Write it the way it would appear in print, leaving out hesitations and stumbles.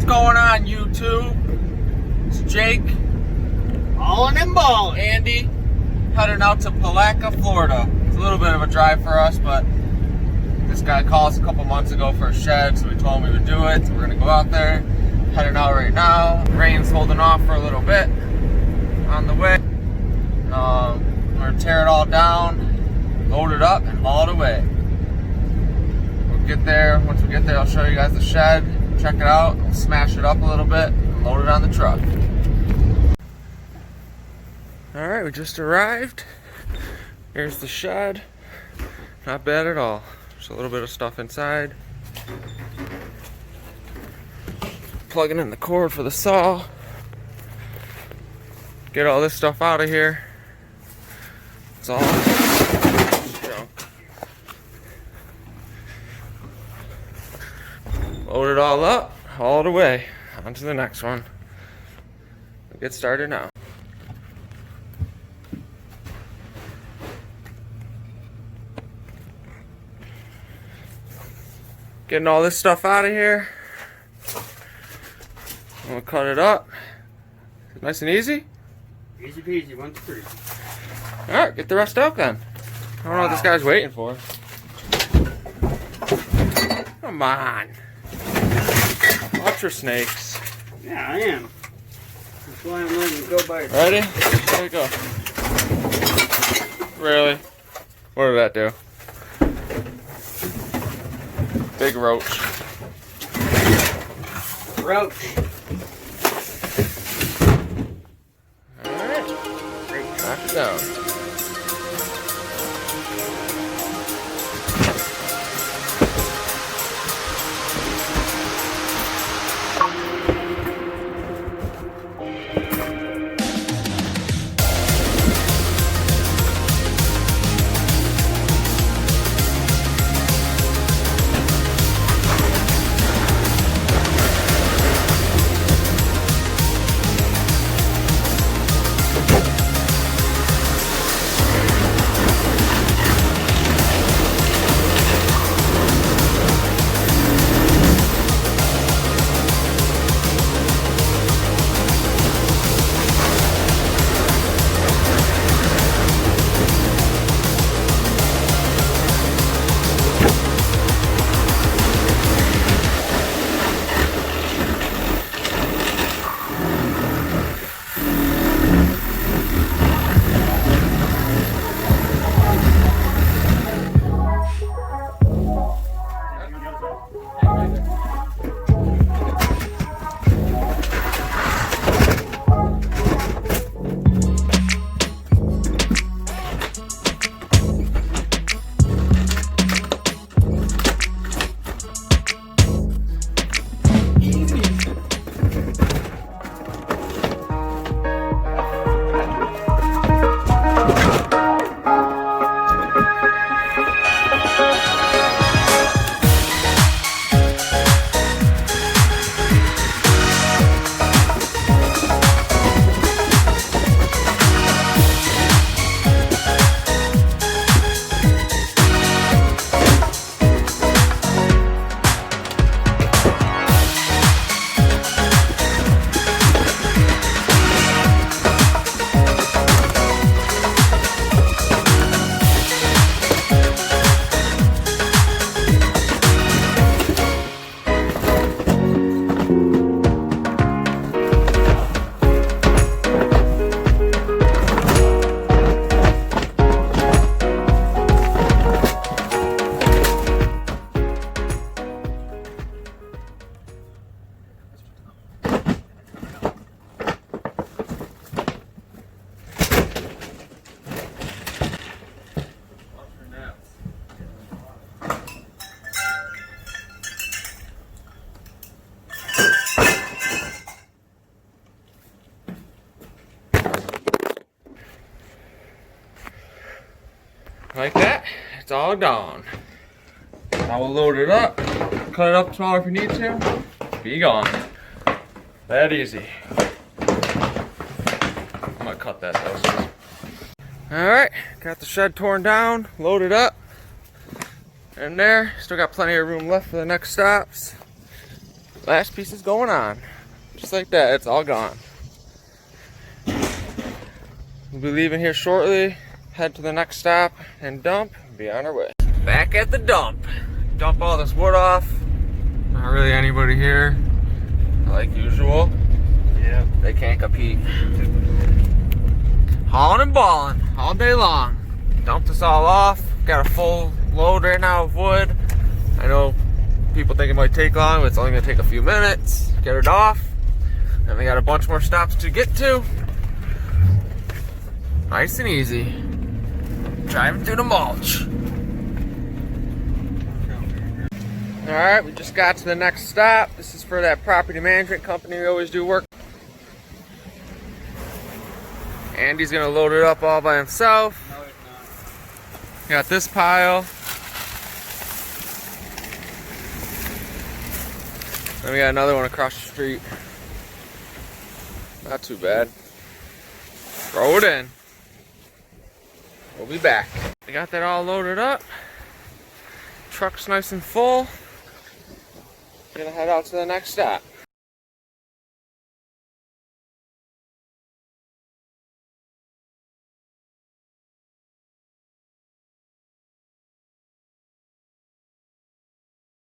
What's going on, YouTube? It's Jake, Ballin' and ballin'. Andy, heading out to PALATKA, Florida. It's a little bit of a drive for us, but this guy called us a couple months ago for a shed, so we told him we would do it. So we're gonna go out there, heading out right now. Rain's holding off for a little bit on the way. We're gonna tear it all down, load it up, and haul it away. We'll get there. Once we get there, I'll show you guys the shed. Check it out. We'll smash it up a little bit and load it on the truck. All right, we just arrived. Here's the shed. Not bad at all. There's a little bit of stuff inside. Plugging in the cord for the saw. Get all this stuff out of here. It's all junk. Load it all up, haul it away. On to the next one. We'll get started now. Getting all this stuff out of here. I'm gonna cut it up. Nice and easy. Easy peasy, 1, 2, 3. Alright, get the rest out then. I don't know what this guy's waiting for. Come on. Watch your snakes. Yeah, I am. That's why I'm letting you go by yourself. Ready? There you go. Really? What did that do? Big roach. Roach. Alright. Knock it down. Like that, it's all gone. I will load it up, cut it up smaller if you need to, be gone. That easy. I'm gonna cut that though. Alright, got the shed torn down, loaded up. In there, still got plenty of room left for the next stops. Last piece is going on. Just like that, it's all gone. We'll be leaving here shortly, head to the next stop and dump, and be on our way. Back at the dump. Dump all this wood off. Not really anybody here, like usual. Yeah. They can't compete. Hauling and balling all day long. Dumped us all off. Got a full load right now of wood. I know people think it might take long, but it's only gonna take a few minutes. Get it off. And we got a bunch more stops to get to. Nice and easy. Driving through the mulch. Alright, we just got to the next stop. This is for that property management company we always do work. Andy's gonna load it up all by himself. No, it's not. Got this pile. Then we got another one across the street. Not too bad. Throw it in. We'll be back. We got that all loaded up. Truck's nice and full. Gonna head out to the next stop.